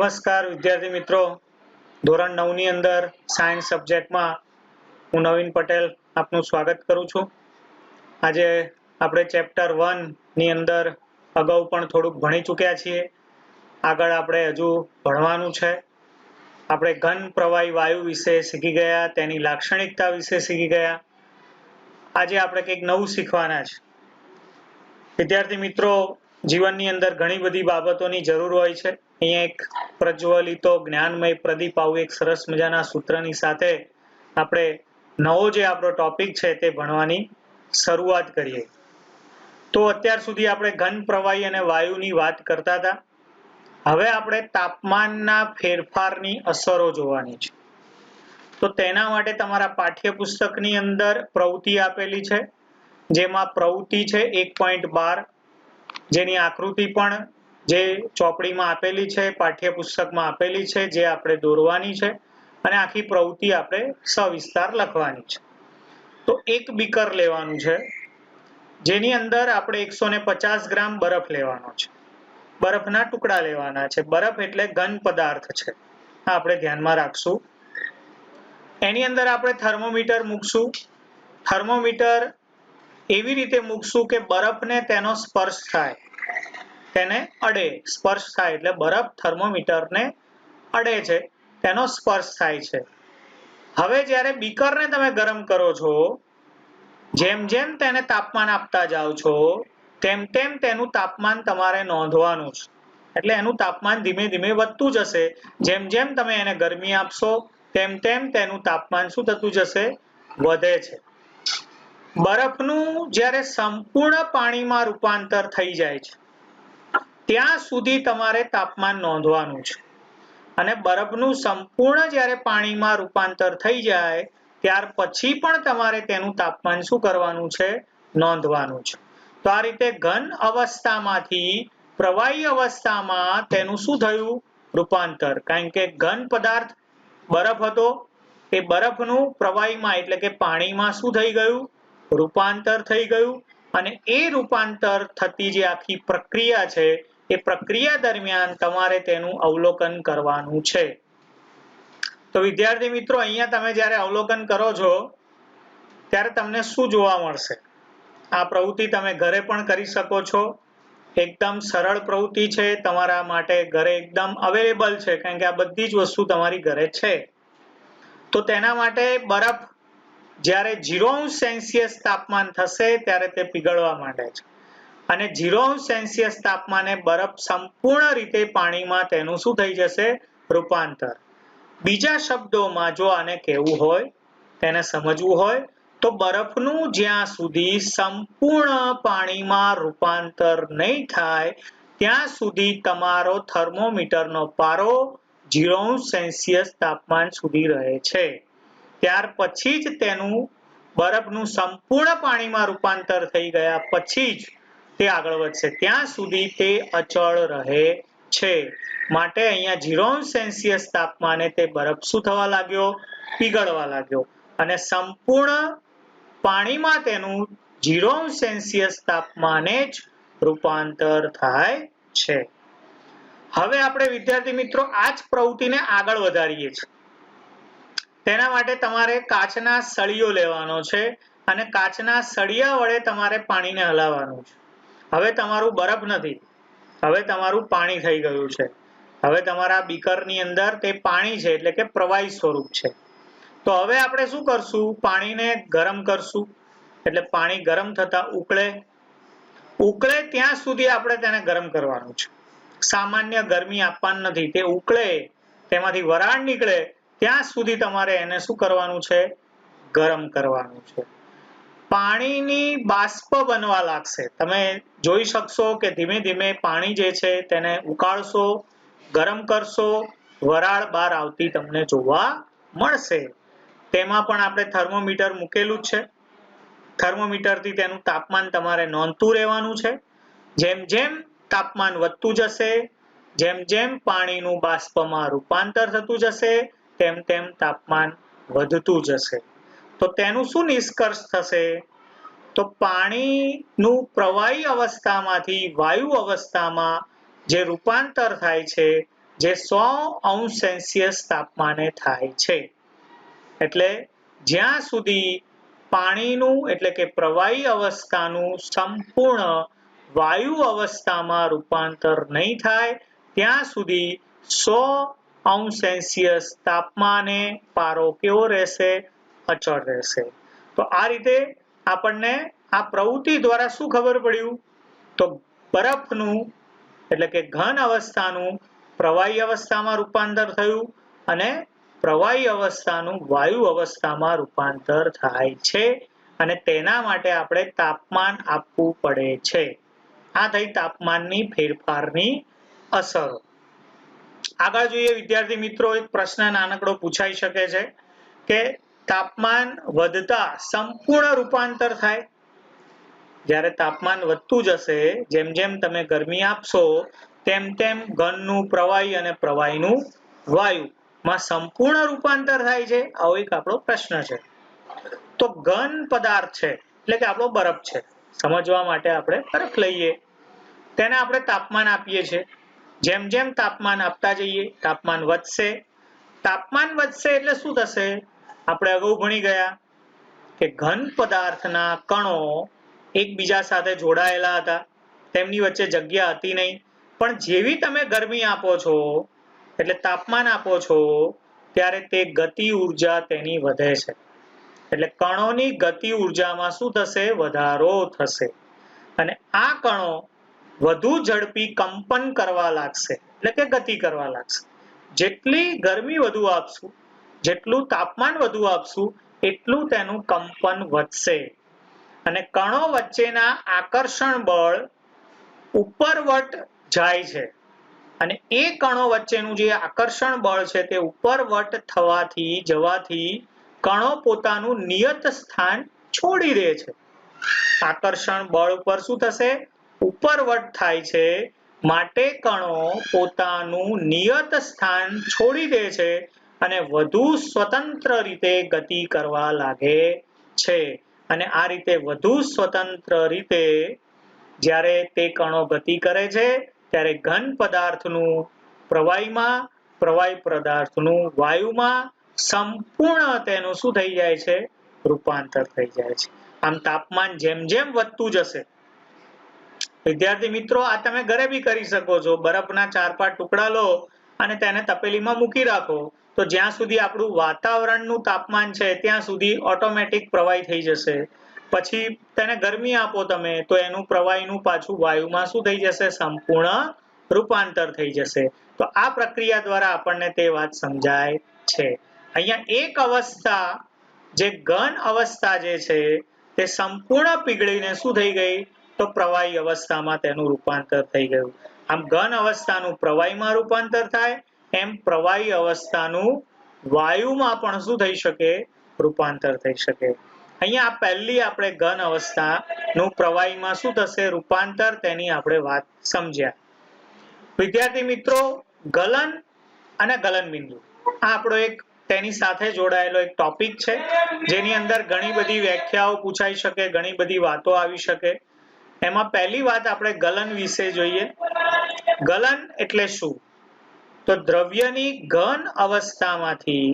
નમસ્કાર વિદ્યાર્થી મિત્રો, ધોરણ 9 ની અંદર સાયન્સ સબ્જેક્ટમાં હું નવીન પટેલ આપનું સ્વાગત કરું છું। આજે આપણે ચેપ્ટર 1 ની અંદર અગાઉ પણ થોડુંક ભણી ચૂક્યા છીએ। આગળ આપણે હજુ ભણવાનું છે। આપણે ઘન પ્રવાહી વાયુ વિશે શીખી ગયા, તેની લાક્ષણિકતા વિશે શીખી ગયા। આજે આપણે કંઈક નવું શીખવાના છે। વિદ્યાર્થી મિત્રો, જીવનની અંદર ઘણી બધી બાબતોની જરૂર હોય છે। અહીંયા એક પ્રજ્વલિતો જ્ઞાનમય પ્રદીપ આવું એક સરસ મજાના સૂત્રની સાથે આપણે નવો જે આપણો ટોપિક છે તે ભણવાની શરૂઆત કરીએ। તો અત્યાર સુધી આપણે ઘન પ્રવાહી અને વાયુની વાત કરતા હતા। હવે આપણે તાપમાનના ફેરફારની અસરો જોવાની છે। તો તેના માટે તમારા પાઠ્યપુસ્તકની અંદર પ્રવૃત્તિ આપેલી છે, જેમાં પ્રવૃત્તિ છે 1.12, જેની આકૃતિ પણ જે ચોપડીમાં આપેલી છે, પાઠ્યપુસ્તકમાં આપેલી છે, જે આપણે દોરવાની છે અને આખી પ્રવૃત્તિ આપણે સવિસ્તાર લખવાની છે। તો એક બીકર લેવાનું છે, જેની અંદર આપણે 150 ગ્રામ બરફ લેવાનો છે। બરફના ટુકડા લેવાના છે। બરફ એટલે ઘન પદાર્થ છે, આ આપણે ધ્યાનમાં રાખશું। એની અંદર આપણે થર્મોમીટર મૂકશું। થર્મોમીટર એવી રીતે મૂકશું કે બરફને તેનો સ્પર્શ થાય, તેને અડે। સ્પર્શ થાય એટલે બરફ થર્મોમીટરને અડે છે, તેનો સ્પર્શ થાય છે। હવે જ્યારે બીકરને તમે ગરમ કરો છો, જેમ જેમ તેને તાપમાન આપતા જાઓ છો, તેમ તેમ તેનું તાપમાન તમારે નોંધવાનું છે। એટલે એનું તાપમાન ધીમે ધીમે વધતું જશે। જેમ જેમ તમે એને ગરમી આપશો, તેમ તેમ તેનું તાપમાન શું થતું જશે? વધે છે। બરફનું જ્યારે સંપૂર્ણ પાણીમાં રૂપાંતર થઈ જાય છે, ત્યાં સુધી તમારે તાપમાન નોંધવાનું છે। અને બરફનું સંપૂર્ણ જ્યારે પાણીમાં રૂપાંતર થઈ જાય, ત્યાર પછી પણ તમારે તેનું તાપમાન શું કરવાનું છે? નોંધવાનું છે। તો આ રીતે ઘન અવસ્થામાંથી પ્રવાહી અવસ્થામાં તેનું શું થયું? રૂપાંતર। કારણ કે ઘન પદાર્થ બરફ હતો, એ બરફનું પ્રવાહીમાં એટલે કે પાણીમાં શું થઈ ગયું? રૂપાંતર થઈ ગયું। અને એ રૂપાંતર થતી જે આખી પ્રક્રિયા છે, એ પ્રક્રિયા દરમિયાન તમારે તેનું અવલોકન કરવાનું છે। તો વિદ્યાર્થી મિત્રો, અહીંયા તમે જ્યારે અવલોકન કરો છો ત્યારે તમને શું જોવા મળશે? આ પ્રવૃત્તિ તમે ઘરે પણ કરી શકો છો। એકદમ સરળ પ્રવૃત્તિ છે, તમારા માટે ઘરે એકદમ અવેલેબલ છે, કારણ કે આ બધી જ વસ્તુ તમારી ઘરે છે। તો તેના માટે બરફ જ્યારે 0°C તાપમાન થશે ત્યારે તે પીગળવા માંડે છે, અને 0°C તાપમાને બરફ સંપૂર્ણ રીતે પાણીમાં તેનું શું થઈ જશે? રૂપાંતર। બીજા શબ્દોમાં જો આને કહેવું હોય, તેને સમજવું હોય, તો બરફનું જ્યાં સુધી સંપૂર્ણ પાણીમાં રૂપાંતર નહીં થાય, ત્યાં સુધી તમારો થર્મોમીટરનો પારો 0°C તાપમાન સુધી રહે છે। ત્યાર પછી જ તેનું બરફનું સંપૂર્ણ પાણીમાં રૂપાંતર થઈ ગયા પછી જ તે આગળ વધશે, ત્યાં સુધી તે અચળ રહે છે। માટે અહીંયા 0°C તાપમાને તે બરફ શું થવા લાગ્યો? પીગળવા લાગ્યો। અને સંપૂર્ણ પાણીમાં તેનું 0°C તાપમાને જ રૂપાંતર થાય છે। હવે આપણે વિદ્યાર્થી મિત્રો આ જ પ્રવૃત્તિને આગળ વધારીએ છીએ। તેના માટે તમારે કાચના સળીઓ લેવાનો છે, અને કાચના સળિયા વડે તમારે પાણીને હલાવવાનું છે। હવે તમારું બરફ નથી, હવે તમારું પાણી થઈ ગયું છે। હવે તમારા બીકરની અંદર તે પાણી છે, એટલે કે પ્રવાહી સ્વરૂપ છે। તો હવે આપણે શું કરશું? પાણીને ગરમ કરશું। એટલે પાણી ગરમ થતા ઉકળે, ઉકળે ત્યાં સુધી આપણે તેને ગરમ કરવાનું છે। સામાન્ય ગરમી આપવાની નથી, તે ઉકળે, તેમાંથી વરાળ નીકળે ત્યાં સુધી તમારે એને શું કરવાનું છે? ગરમ કરવાનું છે। પાણીની બાષ્પ બનવા લાગશે। તમે જોઈ શકશો કે ધીમે ધીમે પાણી જે છે તેને ઉકાળશો, ગરમ કરશો, વરાળ બહાર આવતી તમને જોવા મળશે। તેમાં પણ આપણે થર્મોમીટર મૂકેલું જ છે। થર્મોમીટરથી તેનું તાપમાન તમારે નોંધતું રહેવાનું છે। જેમ જેમ તાપમાન વધતું જશે, જેમ જેમ પાણીનું બાષ્પમાં રૂપાંતર થતું જશે, તેમ તેમ તાપમાન વધતું જશે। તો તેનું શું નિષ્કર્ષ થશે? તો પાણીનું પ્રવાહી અવસ્થામાંથી વાયુ અવસ્થામાં જે રૂપાંતર થાય છે, જે 100°C તાપમાને થાય છે. એટલે જ્યાં સુધી પાણીનું એટલે કે પ્રવાહી અવસ્થાનું સંપૂર્ણ વાયુ અવસ્થામાં રૂપાંતર નહીં થાય ત્યાં સુધી 100°C તાપમાને પારો કેવો રહેશે? અચળ રહેશે. તો આ રીતે આપણને આ પ્રવૃત્તિ દ્વારા શું ખબર પડ્યું? તો બરફનું એટલે કે ઘન અવસ્થાનું પ્રવાહી અવસ્થામાં રૂપાંતર થયું અને પ્રવાહી અવસ્થાનું વાયુ અવસ્થામાં રૂપાંતર થાય છે અને તેના માટે આપણે તાપમાન આપવું પડે છે. આ થઈ તાપમાનની ફેરફારની અસરો. આગળ જોઈએ વિદ્યાર્થી મિત્રો, એક પ્રશ્ન નાનકડો પૂછાઈ શકે છે કે તાપમાન વધતા સંપૂર્ણ રૂપાંતર થાય? જ્યારે તાપમાન વધતું જશે, જેમ જેમ તમે ગરમી આપશો તેમ તેમ ઘનનું પ્રવાહી અને પ્રવાહીનું વાયુમાં સંપૂર્ણ રૂપાંતર થાય છે? આવો એક આપણો પ્રશ્ન છે. તો ઘન પદાર્થ છે એટલે કે આપણો બરફ છે. સમજવા માટે આપણે બરફ લઈએ, તેને આપણે તાપમાન આપીએ છીએ. જેમ જેમ તાપમાન આપતા જઈએ તાપમાન વધશે. તાપમાન વધશે એટલે શું થશે? આપણે અગાઉ ભણી ગયા કે ઘન પદાર્થના કણો એકબીજા સાથે જોડાયેલા હતા, તેમની વચ્ચે જગ્યા હતી નહીં. પણ જેવી તમે ગરમી આપો છો એટલે તાપમાન આપો છો ત્યારે તે ગતિ ઉર્જા તેની વધે છે. એટલે કણોની ગતિ ઉર્જામાં શું થશે? વધારો થશે અને આ કણો વધુ ઝડપી કંપન કરવા લાગશે એટલે કે ગતિ કરવા લાગશે. જેટલી ગરમી વધુ આપશું, જેટલું તાપમાન વધુ આપશું એટલું તેનું કંપન વધશે અને કણો વચ્ચેના આકર્ષણ બળ ઉપરવટ જાય છે અને એ કણો વચ્ચેનું જે આકર્ષણ બળ છે તે ઉપરવટ જવાથી કણો પોતાનું નિયત સ્થાન છોડી દે છે. આકર્ષણ બળ ઉપર શું થશે? ઉપરવટ થાય છે, માટે કણો પોતાનું નિયત સ્થાન છોડી દે છે અને વધુ સ્વતંત્ર રીતે ગતિ કરવા લાગે છે. અને આ રીતે વધુ સ્વતંત્ર રીતે જ્યારે તે કણો ગતિ કરે છે ત્યારે ઘન પદાર્થનું પ્રવાહીમાં, પ્રવાહી પદાર્થનું વાયુમાં સંપૂર્ણ તેનું શું થઈ જાય છે? રૂપાંતર થઈ જાય છે. આમ તાપમાન જેમ જેમ વધતું જશે, વિદ્યાર્થી મિત્રો આ તમે ઘરે બી કરી શકો છો. બરફના 4-5 ટુકડા લો અને તેને તપેલીમાં મૂકી રાખો તો જ્યાં સુધી આપણું વાતાવરણનું તાપમાન છે ત્યાં સુધી ઓટોમેટિક પ્રવાહી થઈ જશે. પછી તેને ગરમી આપો તમે તો એનું પ્રવાહીનું પાછું વાયુમાં શું થઈ જશે? સંપૂર્ણ રૂપાંતર થઈ જશે. તો આ પ્રક્રિયા દ્વારા આપણને તે વાત સમજાય છે. અહીંયા એક અવસ્થા જે ઘન અવસ્થા જે છે તે સંપૂર્ણ પીગળીને શું થઈ ગઈ? તો પ્રવાહી અવસ્થામાં તેનું રૂપાંતર થઈ ગયું. આમ ઘન અવસ્થાનું પ્રવાહીમાં રૂપાંતર થાય એમ પ્રવાહી અવસ્થાનું વાયુમાં પણ શું થઈ શકે? રૂપાંતર થઈ શકે. અહીંયા પહેલી આપણે ઘન અવસ્થાનું પ્રવાહીમાં શું થશે? રૂપાંતર, તેની આપણે વાત સમજ્યા. વિદ્યાર્થી મિત્રો, ગલન અને ગલનબિંદુ આ આપણો એક તેની સાથે જોડાયેલો એક ટોપિક છે જેની અંદર ઘણી બધી વ્યાખ્યાઓ પૂછાઈ શકે, ઘણી બધી વાતો આવી શકે. એમાં પહેલી વાત આપણે ગલન વિશે જોઈએ. ગલન એટલે શું? તો દ્રવ્યની ઘન અવસ્થામાંથી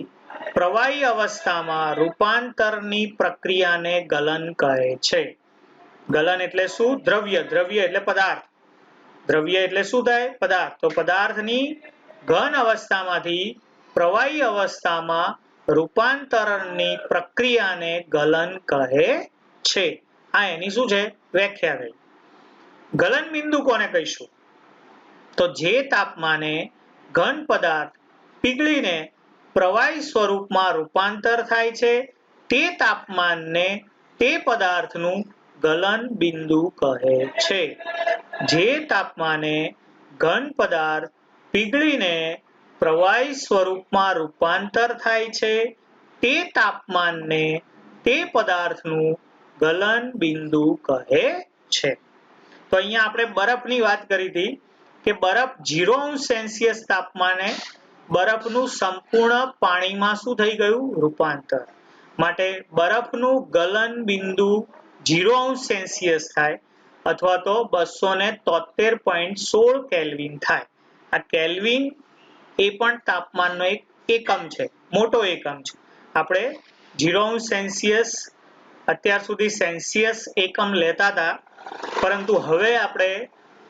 પ્રવાહી અવસ્થામાં રૂપાંતરની પ્રક્રિયાને ગલન કહે છે. ગલન એટલે શું? દ્રવ્ય એટલે પદાર્થ. દ્રવ્ય એટલે શું થાય? પદાર્થ. તો પદાર્થની ઘન અવસ્થામાંથી પ્રવાહી અવસ્થામાં રૂપાંતરણની પ્રક્રિયાને ગલન કહે છે. આ એની શું છે? વ્યાખ્યા થઈ. ગલન બિંદુ કોને કહીશું? તો જે તાપમાને ઘન પદાર્થ પીગળીને પ્રવાહી સ્વરૂપમાં રૂપાંતર થાય છે તે તાપમાનને તે પદાર્થનું ગલન બિંદુ કહે છે. જે તાપમાને ઘન પદાર્થ પીગળીને પ્રવાહી સ્વરૂપમાં રૂપાંતર થાય છે તે તાપમાનને તે પદાર્થનું ગલન બિંદુ કહે છે. તો અહીંયા આપણે બરફની વાત કરી હતી કે બરફ 0°C તાપમાને બરફનું સંપૂર્ણ પાણીમાં શું થઈ ગયું? રૂપાંતર. માટે બરફનું ગલન બિંદુ 0°C થાય અથવા તો 273.16 કેલ્વિન થાય. આ કેલ્વિન એ પણ તાપમાનનો એક એકમ છે, મોટો એકમ છે. આપણે 0°C અત્યાર સુધી સેલ્સિયસ એકમ લેતા હતા, પરંતુ હવે આપણે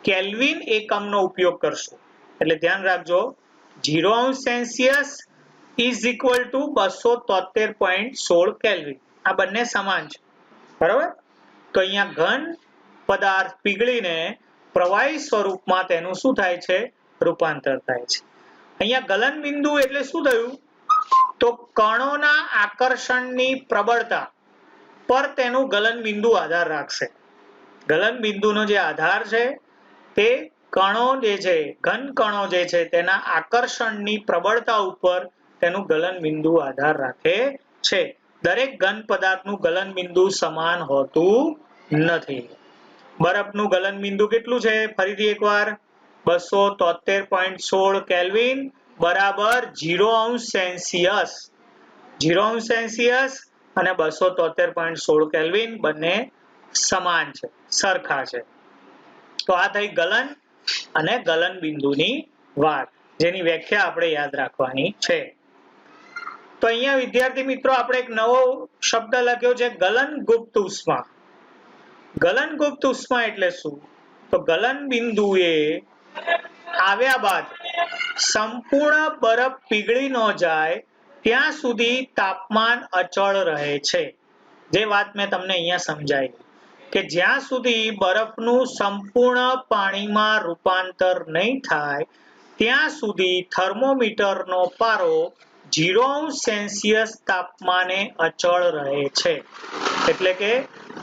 કેલ્વિન એકમનો ઉપયોગ કરશું. એટલે ધ્યાન રાખજો, 0°C is equal to 273.16 kelvin. આ બંને સમાન છે, બરાબર. તો અહીંયા ઘન પદાર્થ પીગળીને પ્રવાહી સ્વરૂપમાં તેનું શું થાય છે? રૂપાંતર થાય છે. અહીંયા ગલન બિંદુ એટલે શું થયું? તો કણોના આકર્ષણની પ્રબળતા પર તેનું ગલન બિંદુ આધાર રાખશે. ગલન બિંદુનો જે આધાર છે તે કણો જે છે, ઘન કણો જે છે તેના આકર્ષણની પ્રબળતા ઉપર તેનું ગલન બિંદુ આધાર રાખે છે. દરેક ઘન પદાર્થનું ગલન બિંદુ સમાન હોતું નથી. બરફનું ગલન બિંદુ કેટલું છે? ફરીથી એકવાર 273.16 કેલ્વિન બરાબર 0°C. 0°C અને 273.16 કેલ્વિન બંને સમાન છે, સરખા છે. તો આ થઈ ગલન અને ગલન બિંદુની વાત, જેની વ્યાખ્યા આપણે યાદ રાખવાની છે. તો અહીંયા વિદ્યાર્થી મિત્રો આપણે એક નવો શબ્દ લખ્યો છે, ગલનગુપ્ત ઉષ્મા. ગલનગુપ્ત ઉષ્મા એટલે શું? તો ગલન બિંદુએ આવ્યા બાદ સંપૂર્ણ બરફ પીગળી ન જાય ત્યાં સુધી તાપમાન અચળ રહે છે. જે વાત મેં તમને અહીંયા સમજાવી કે જ્યાં સુધી બરફનું સંપૂર્ણ પાણીમાં રૂપાંતર નહીં થાય ત્યાં સુધી થર્મોમીટરનો પારો 0°C તાપમાને અચળ રહે છે. એટલે કે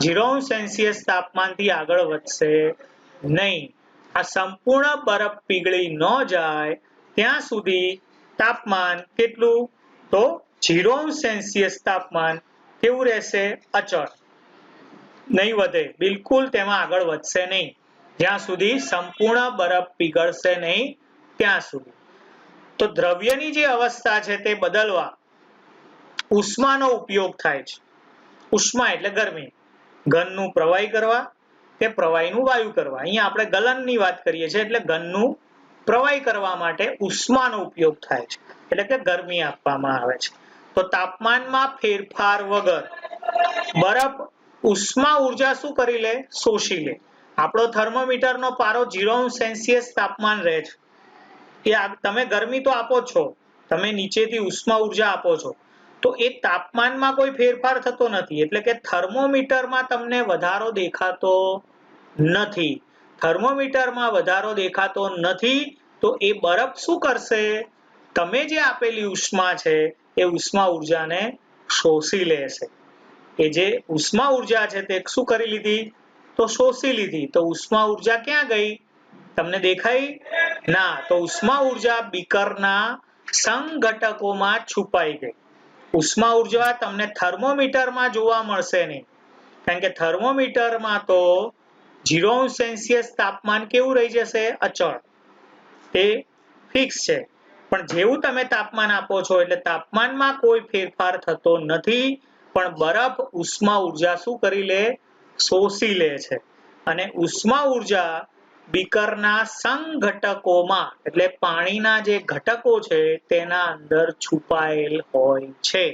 0°C તાપમાનથી આગળ વધશે નહીં. આ સંપૂર્ણ બરફ પીગળી ન જાય ત્યાં સુધી તાપમાન કેટલું? તો 0°C તાપમાન કેવું રહેશે? અચળ, નહીં વધે, બિલકુલ તેમાં આગળ વધશે નહીં, જ્યાં સુધી સંપૂર્ણ બરફ પીગળશે નહીં ત્યાં સુધી. તો દ્રવ્યની જે અવસ્થા છે તે બદલવા ઉષ્માનો ઉપયોગ થાય છે. ઉષ્મા એટલે ગરમી, ઘનનું પ્રવાહી કરવા કે પ્રવાહીનું વાયુ કરવા. અહીંયા આપણે ગલનની વાત કરીએ છીએ, એટલે ઘનનું પ્રવાહી કરવા માટે ઉષ્માનો ઉપયોગ થાય છે, એટલે કે ગરમી આપવામાં આવે છે. તો તાપમાનમાં ફેરફાર વગર બરફ ઉષ્મા ઉર્જા શું કરી લે? શોષી લે. આપણો થર્મોમીટરનો પારો 0°C તાપમાન રહે છે. એ તમે ગરમી તો આપો છો, તમે નીચેથી ઉષ્મા ઉર્જા આપો છો, તો એ તાપમાનમાં કોઈ ફેરફાર થતો નથી. એટલે કે થર્મોમીટરમાં તમને વધારો દેખાતો નથી. થર્મોમીટરમાં વધારો દેખાતો નથી તો એ બરફ શું કરશે? તમે જે આપેલી ઉષ્મા છે એ ઉષ્મા ઉર્જાને શોષી લેશે. એ જે ઉષ્મા ઉર્જા છે તે શું કરી લીધી? તો શોષી લીધી. તો ઉષ્મા ઉર્જા ક્યાં ગઈ? તમને દેખાઈ? ના. તો ઉષ્મા ઉર્જા બીકરના સંઘટકોમાં છુપાઈ ગઈ. ઉષ્મા ઉર્જા તમને થર્મોમીટરમાં જોવા મળશે નહીં, કારણ કે થર્મોમીટરમાં તો 0°C તાપમાન કેવું રહી જશે? અચળ, તે ફિક્સ છે. પણ જેવું તમે તાપમાન આપો છો એટલે તાપમાનમાં કોઈ ફેરફાર થતો નથી, પણ બરફ ઉષ્મા ઉર્જા શું કરી લે? શોષી લે છે. અને ઉષ્મા ઉર્જા બીકરના સંઘટકોમાં, એટલે પાણીના જે ઘટકો છે તેના અંદર છુપાયેલ હોય છે,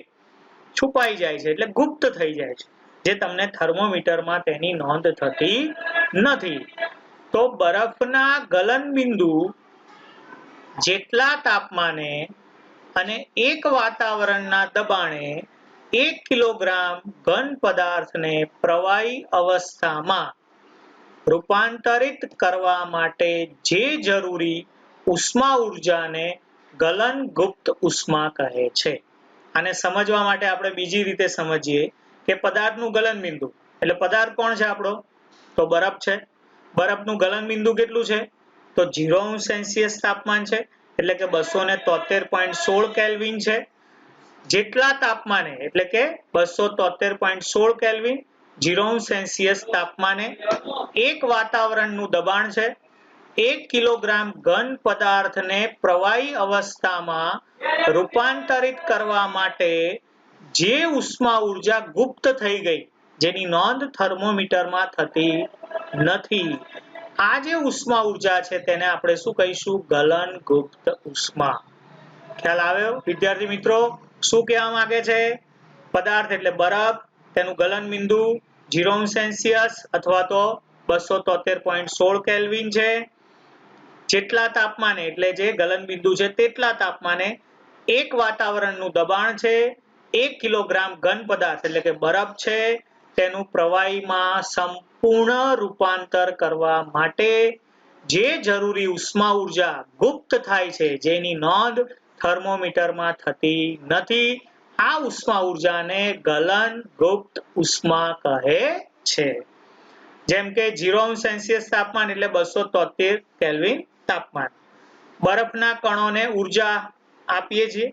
છુપાઈ જાય છે, એટલે ગુપ્ત થઈ જાય છે, જે તમને થર્મોમીટરમાં તેની નોંધ થતી નથી. તો બરફના ગલન બિંદુ જેટલા તાપમાને અને એક વાતાવરણના દબાણે 1 કિલોગ્રામ ઘન પદાર્થને પ્રવાહી અવસ્થામાં રૂપાંતરિત કરવા માટે જે જરૂરી ઉષ્મા ઉર્જાને ગલનગુપ્ત ઉષ્મા કહે છે. આને સમજવા માટે આપણે બીજી રીતે સમજીએ કે પદાર્થનું ગલન બિંદુ, એટલે પદાર્થ કોણ છે આપણો? તો બરફ છે. બરફનું ગલન બિંદુ કેટલું છે? તો 0°C તાપમાન છે, એટલે કે 273.16 કેલ્વિન છે. જેટલા તાપમાને, એટલે કે 273.16 કેલ્વિન 0°C તાપમાને એક વાતાવરણનું દબાણ છે. 1 કિલોગ્રામ ઘન પદાર્થને પ્રવાહી અવસ્થામાં રૂપાંતરિત કરવા માટે જે ઉષ્મા ઉર્જા ગુપ્ત થઈ ગઈ, જેની નોંધ થર્મોમીટરમાં થતી નથી, આ જે ઉષ્મા ઉર્જા છે તેને આપણે શું કહીશું? ગલનગુપ્ત ઉષ્મા. ખ્યાલ આવ્યો વિદ્યાર્થી મિત્રો? શું કહેવા માંગે છે? પદાર્થ એટલે બરફ, તેનું ગલન બિંદુ 0°C અથવા તો 273.16 કેલ્વિન છે. જેટલા તાપમાને એટલે જે ગલન બિંદુ છે તેટલા તાપમાને એક વાતાવરણનું દબાણ છે 1 કિલોગ્રામ ઘન પદાર્થ એટલે કે બરફ છે તેનું પ્રવાહીમાં સંપૂર્ણ રૂપાંતર કરવા માટે જે જરૂરી ઉષ્મા ઉર્જા ગુપ્ત થાય છે જેની નોંધ થર્મોમીટરમાં થતી નથી, આ ઉષ્મા ઉર્જાને ગલન ગુપ્ત ઉષ્મા કહે છે. જેમ કે 0°C તાપમાન એટલે 273 કેલ્વિન તાપમાન. બરફના કણોને ઉર્જા આપીએ છીએ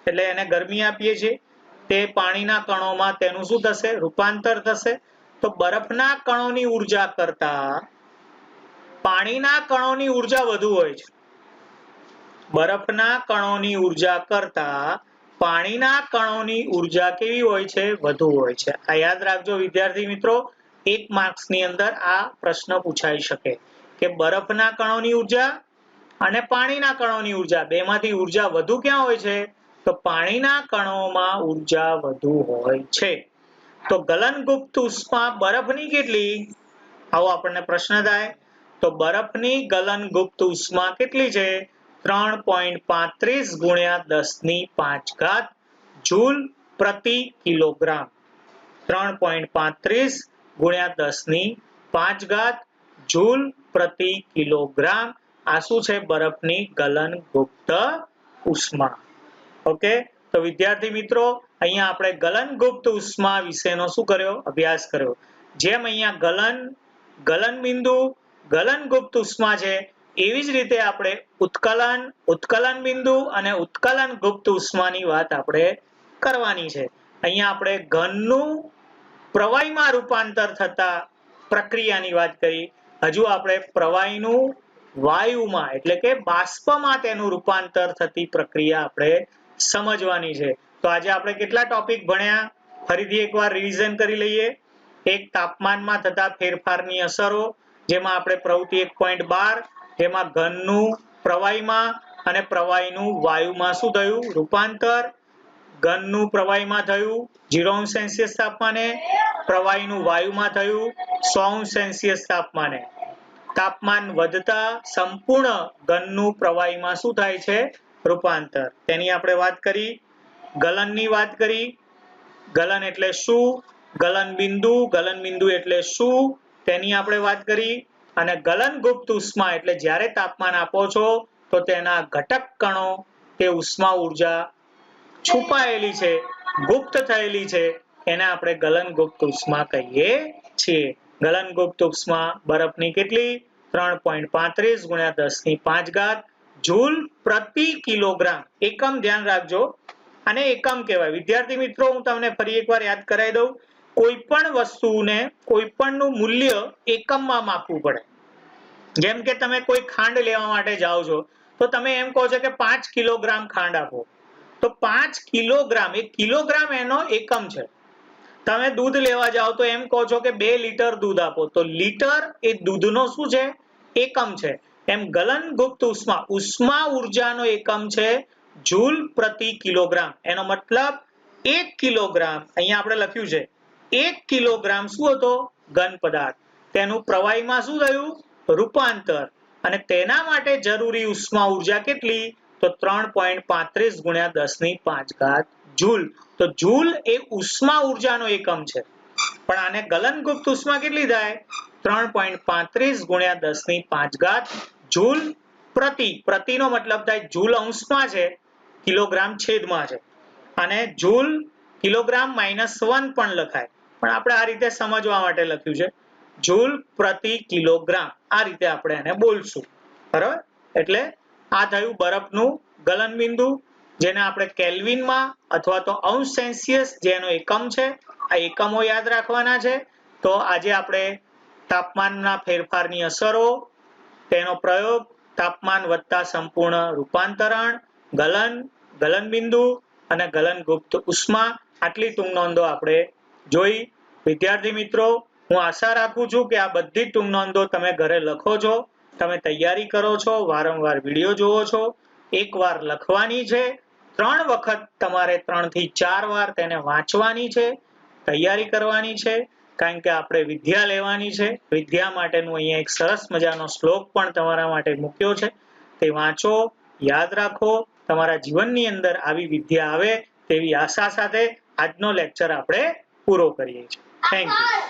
એટલે એને ગરમી આપીએ છીએ, તે પાણીના કણોમાં તેનું શું થશે? રૂપાંતર થશે. તો બરફના કણોની ઉર્જા કરતા પાણીના કણોની ઉર્જા વધુ હોય છે. બરફના કણોની ઉર્જા કરતા પાણીના કણોની ઉર્જા કેવી હોય છે? વધુ હોય છે. આ યાદ રાખજો વિદ્યાર્થી મિત્રો, 1 માર્ક્સની અંદર આ પ્રશ્ન પૂછાઈ શકે કે બરફના કણોની ઉર્જા અને પાણીના કણોની ઉર્જા બેમાંથી ઉર્જા વધુ ક્યાં હોય છે? તો પાણીના કણોમાં ઉર્જા વધુ હોય છે. તો ગલનગુપ્ત ઉષ્મા બરફની કેટલી? આવો આપણને પ્રશ્ન થાય. તો બરફની ગલનગુપ્ત ઉષ્મા કેટલી છે? 3.35 × 10⁵ જૂલ પ્રતિ કિલોગ્રામ. 3.35 × 10⁵ જૂલ પ્રતિ કિલોગ્રામ. આ શું છે? બરફની ગલનગુપ્ત ઉષ્મા. ઓકે, તો વિદ્યાર્થી મિત્રો અહીંયા આપણે ગલનગુપ્ત ઉષ્મા વિશેનો શું કર્યો? અભ્યાસ કર્યો. જેમ અહીંયા ગલન બિંદુ ગલનગુપ્ત ઉષ્મા છે એવી જ રીતે આપણે ઉત્કલન બિંદુ અને ઉત્કલન ગુપ્ત ઉષ્માની વાત આપણે કરવાની છે. અહીંયા આપણે ઘનનું પ્રવાહીમાં રૂપાંતર થતા પ્રક્રિયાની વાત કરી. હજુ આપણે પ્રવાહીનું વાયુમાં એટલે કે બાષ્પમાં તેનું રૂપાંતર થતી પ્રક્રિયા આપણે સમજવાની છે. તો આજે આપણે કેટલા ટોપિક ભણ્યા? ફરીથી એકવાર રિવિઝન કરી લઈએ. એક તાપમાનમાં થતા ફેરફારની અસરો, જેમાં આપણે પ્રવૃત્તિ 1.12 જેમાં ઘનનું પ્રવાહીમાં અને પ્રવાહીનું વાયુમાં શું થયું? રૂપાંતર. ઘનનું પ્રવાહીમાં થયું 0°C તાપમાને, પ્રવાહીનું વાયુમાં થયું 100°C તાપમાને. તાપમાન વધતા સંપૂર્ણ ઘનનું પ્રવાહીમાં શું થાય છે? રૂપાંતર. તેની આપણે વાત કરી. ગલનની વાત કરી. ગલન એટલે શું? ગલન બિંદુ એટલે શું? તેની આપણે વાત કરી. અને ગલનગુપ્ત ઉષ્મા એટલે જ્યારે તાપમાન આપો છો તો તેના ઘટક કણો તે ઉષ્મા ઉર્જા છુપાયેલી છે, ગુપ્ત થયેલી છે, એને આપણે ગલનગુપ્ત ઉષ્મા કહીએ છીએ. ગલનગુપ્ત ઉષ્મા બરફની કેટલી? 3.35 × 10⁵ જૂલ પ્રતિ કિલોગ્રામ. એકમ ધ્યાન રાખજો, આને એકમ કહેવાય. વિદ્યાર્થી મિત્રો હું તમને ફરી એકવાર યાદ કરાવી દઉં. કોઈ પણ વસ્તુને કોઈ પણનું મૂલ્ય એકમમાં માપવું પડે. જેમ કે તમે કોઈ ખાંડ લેવા માટે જાઓ છો તો તમે એમ કહો છો કે 5 કિલોગ્રામ ખાંડ આપો. તો 5 કિલોગ્રામ, 1 કિલોગ્રામ એનો એકમ છે. તમે દૂધ લેવા જાઓ તો એમ કહો છો કે 2 લીટર દૂધ આપો. તો લીટર એ દૂધનો શું છે? એકમ છે. એમ ગલનગુપ્ત ઉષ્મા ઉર્જાનો એકમ છે જૂલ પ્રતિ કિલોગ્રામ. એનો મતલબ 1 કિલોગ્રામ, અહીંયા આપણે લખ્યું છે 1 કિલોગ્રામ શું હતો? ઘન પદાર્થ. તેનું પ્રવાહીમાં શું થયું? રૂપાંતર. અને તેના માટે જરૂરી ઉષ્મા ઉર્જા કેટલી? તો 3.35 × 10⁵ જૂલ. તો જૂલ એ ઉષ્મા ઉર્જાનો એકમ છે. પણ આને ગલનગુપ્ત ઉષ્મા કેટલી થાય? 3.35 × 10⁵ જૂલ પ્રતિનો મતલબ થાય જૂલ અંશમાં છે, કિલોગ્રામ છેદમાં છે. અને જૂલ કિલોગ્રામ -1 પણ લખાય, પણ આપણે આ રીતે સમજવા માટે લખ્યું છે જૂલ પ્રતિ કિલોગ્રામ. આ રીતે આપણે એને બોલશું, બરાબર? એટલે આ થયું બરફનું ગલન બિંદુ, જેને આપણે કેલ્વિનમાં અથવા તો અંશ સેલ્સિયસ જેનો એકમ છે, આ એકમો યાદ રાખવાના છે. તો આજે આપણે તાપમાનના ફેરફારની અસરો, તેનો પ્રયોગ, તાપમાન વધતા સંપૂર્ણ રૂપાંતરણ, ગલન બિંદુ અને ગલનગુપ્ત ઉષ્મા, આટલી ટૂંક નોંધો આપણે જોઈ. વિદ્યાર્થી મિત્રો હું આશા રાખું છું કે આ બધી ટૂંક નોંધો તમે ઘરે લખો છો, તમે તૈયારી કરો છો, વારંવાર વિડીયો જોવો છો. એકવાર લખવાની છે 3 વખત તમારે 3 થી 4 વાર તેને વાંચવાની છે, તૈયારી કરવાની છે, કારણ કે આપણે વિદ્યા લેવાની છે. વિદ્યા માટેનું અહીંયા એક સરસ મજાનો શ્લોક પણ તમારા માટે મૂક્યો છે. તે વાંચો, યાદ રાખો, તમારા જીવનની અંદર આવી વિદ્યા આવે તેવી આશા સાથે આજનો લેક્ચર આપણે પૂરો કરીએ છીએ. Thank you.